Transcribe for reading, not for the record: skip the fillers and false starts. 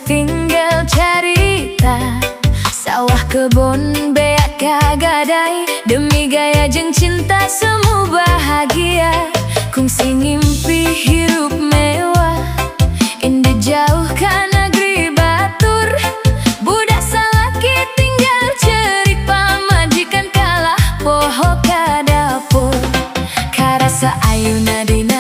tinggal cerita. Sawah kebun beak kagadai, demi gaya jeng cinta semu bahagia. Kungsi ngimpi hirup mewah, indah jauh ka negeri batur. Budak salaki tinggal cerik pamajikan kalah poho ka dapur. Karasa ayuna dina